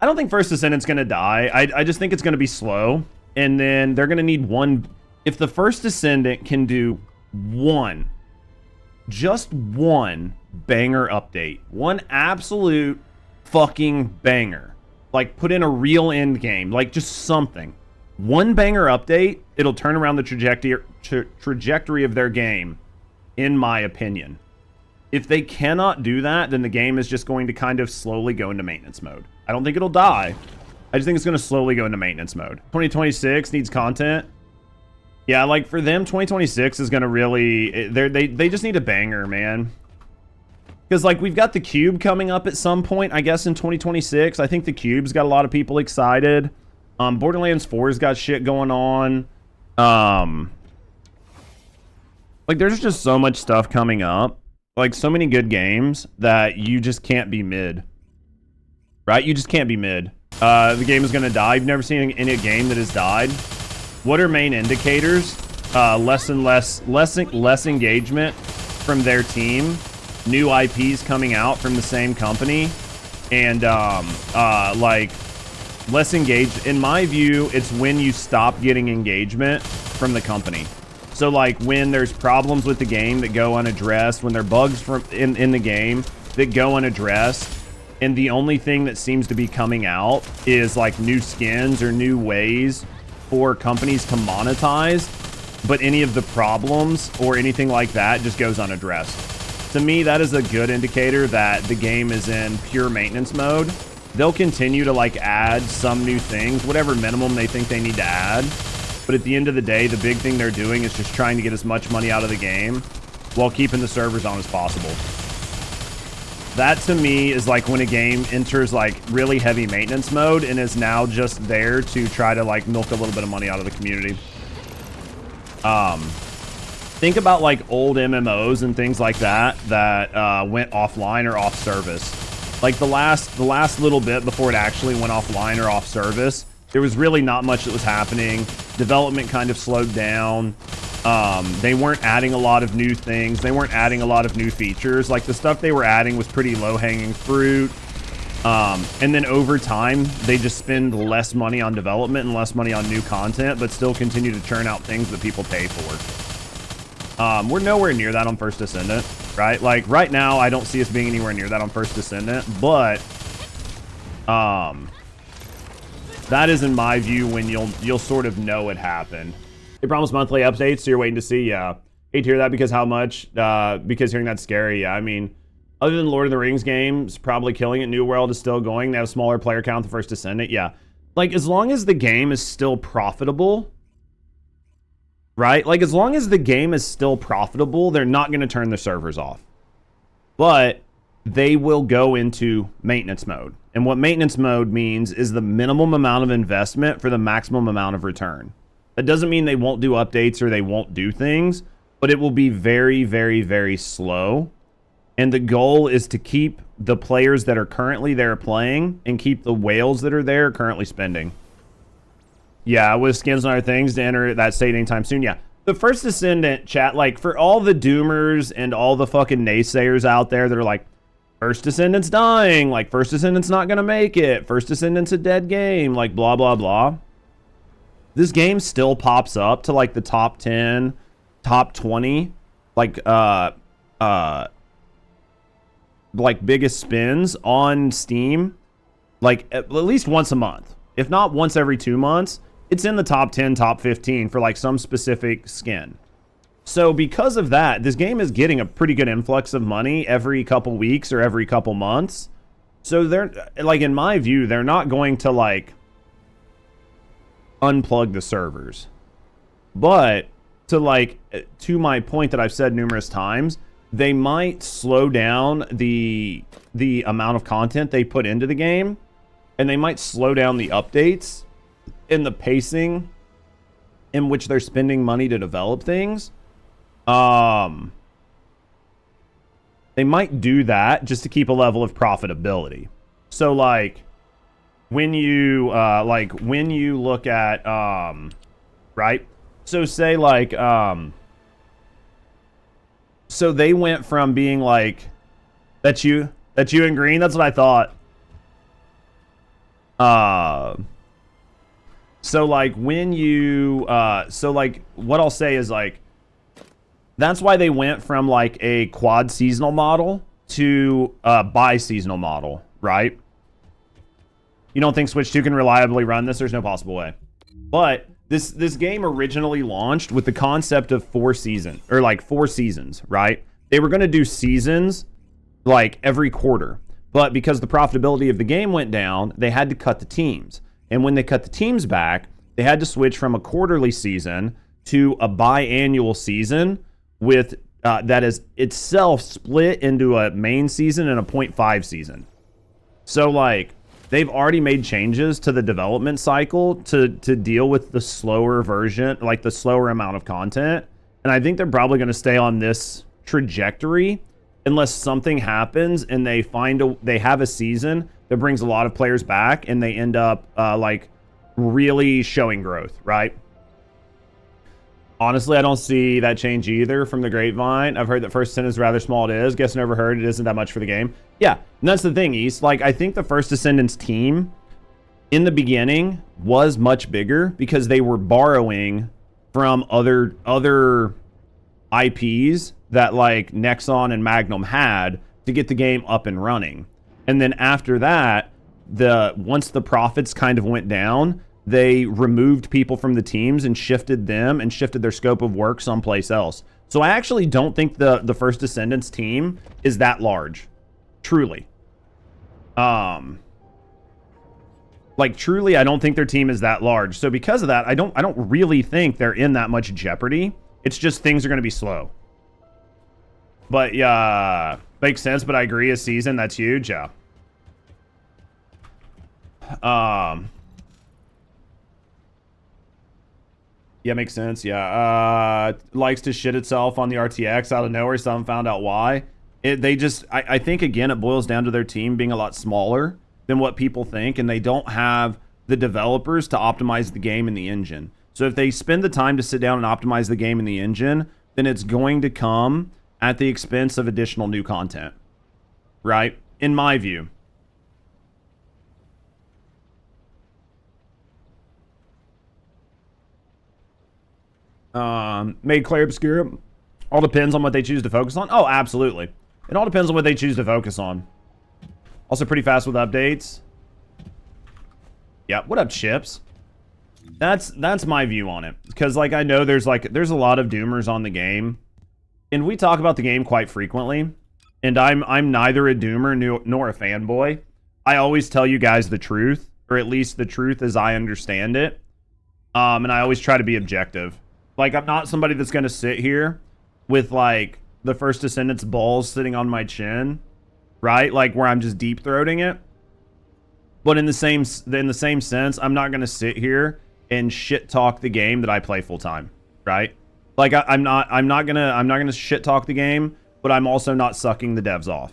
I don't think First Descendant's going to die. I just think it's going to be slow. And then they're going to need one. If the First Descendant can do just one banger update, one absolute fucking banger, like put in a real end game, like just something, one banger update, it'll turn around the trajectory of their game, in my opinion. If they cannot do that, then the game is just going to kind of slowly go into maintenance mode. I don't think it'll die. I just think it's going to slowly go into maintenance mode. 2026 needs content. Yeah, like for them, 2026 is going to really... They just need a banger, man. Because like we've got the Cube coming up at some point, I guess in 2026. I think the Cube's got a lot of people excited. Borderlands 4's got shit going on. Like there's just so much stuff coming up. Like so many good games that you just can't be mid. Right? You just can't be mid. The game is going to die. You've never seen any game that has died. What are main indicators? Less engagement from their team. New IPs coming out from the same company. And like less engaged. In my view, it's when you stop getting engagement from the company. So like when there's problems with the game that go unaddressed, when there are bugs in the game that go unaddressed, and the only thing that seems to be coming out is like new skins or new ways for companies to monetize, but any of the problems or anything like that just goes unaddressed. To me, that is a good indicator that the game is in pure maintenance mode. They'll continue to like add some new things, whatever minimum they think they need to add. But at the end of the day, the big thing they're doing is just trying to get as much money out of the game while keeping the servers on as possible. That to me is like when a game enters like really heavy maintenance mode and is now just there to try to like milk a little bit of money out of the community. Think about like old MMOs and things like that went offline or off service. Like the last little bit before it actually went offline or off service, there was really not much that was happening. Development kind of slowed down. They weren't adding a lot of new things. They weren't adding a lot of new features. Like the stuff they were adding was pretty low-hanging fruit. And then over time, they just spend less money on development and less money on new content, but still continue to churn out things that people pay for. We're nowhere near that on First Descendant, right? Like right now, I don't see us being anywhere near that on First Descendant, but that is, in my view, when you'll sort of know it happened. They promised monthly updates, so you're waiting to see. Yeah, hate to hear that because how much? Because hearing that's scary. Yeah, I mean, other than Lord of the Rings games, probably killing it. New World is still going. They have a smaller player count than First Descendant. Yeah, like as long as the game is still profitable, right? Like as long as the game is still profitable, they're not going to turn the servers off. But they will go into maintenance mode. And what maintenance mode means is the minimum amount of investment for the maximum amount of return. That doesn't mean they won't do updates or they won't do things, but it will be very, very, very slow. And the goal is to keep the players that are currently there playing and keep the whales that are there currently spending. Yeah, with skins and other things to enter that state anytime soon. Yeah, the First Descendant chat, like for all the doomers and all the fucking naysayers out there that are like, First Descendant's dying, like First Descendant's not gonna make it, First Descendant's a dead game, like blah, blah, blah. This game still pops up to like the top 10, top 20, like biggest spins on Steam, like at least once a month. If not once every 2 months, it's in the top 10, top 15 for like some specific skin. So because of that, this game is getting a pretty good influx of money every couple weeks or every couple months. So they're like, in my view, they're not going to like unplug the servers. But to like, to my point that I've said numerous times, they might slow down the amount of content they put into the game, and they might slow down the updates and the pacing in which they're spending money to develop things. They might do that just to keep a level of profitability. So like when you look at right, so say like so they went from being like that you in green, that's what I thought. So like when you so like what I'll say is like that's why they went from like a quad seasonal model to a bi-seasonal model, right? You don't think Switch 2 can reliably run this? There's no possible way. But this game originally launched with the concept of 4 seasons, right? They were going to do seasons like every quarter. But because the profitability of the game went down, they had to cut the teams. And when they cut the teams back, they had to switch from a quarterly season to a biannual season with that is itself split into a main season and a 0.5 season. So like they've already made changes to the development cycle to deal with the slower version, like the slower amount of content. And I think they're probably going to stay on this trajectory unless something happens and they have a season that brings a lot of players back and they end up like really showing growth, right? Honestly, I don't see that change either from the grapevine. I've heard that First Descendant is rather small. It is. Guess never heard. It isn't that much for the game. Yeah, and that's the thing, East. Like, I think the First Descendants team in the beginning was much bigger because they were borrowing from other IPs that like Nexon and Magnum had to get the game up and running. And then after that, once the profits kind of went down, they removed people from the teams and shifted their scope of work someplace else. So I actually don't think the First Descendants team is that large. Truly. Like truly, I don't think their team is that large. So because of that, I don't really think they're in that much jeopardy. It's just things are going to be slow. But yeah, makes sense, but I agree, a season, that's huge, yeah. Yeah, makes sense. Yeah, likes to shit itself on the RTX out of nowhere. Some found out why. I think again, it boils down to their team being a lot smaller than what people think, and they don't have the developers to optimize the game and the engine. So if they spend the time to sit down and optimize the game and the engine, then it's going to come at the expense of additional new content, right? In my view. Made Claire obscure. All depends on what they choose to focus on. Oh, absolutely. It all depends on what they choose to focus on. Also pretty fast with updates. Yeah, what up, Chips? That's my view on it. Because like I know there's a lot of doomers on the game. And we talk about the game quite frequently. And I'm neither a doomer nor a fanboy. I always tell you guys the truth, or at least the truth as I understand it. And I always try to be objective. Like, I'm not somebody that's going to sit here with, like, the First Descendant's balls sitting on my chin, right? Like, where I'm just deep-throating it. But in the same sense, I'm not going to sit here and shit-talk the game that I play full-time, right? Like, I'm not gonna shit-talk the game, but I'm also not sucking the devs off.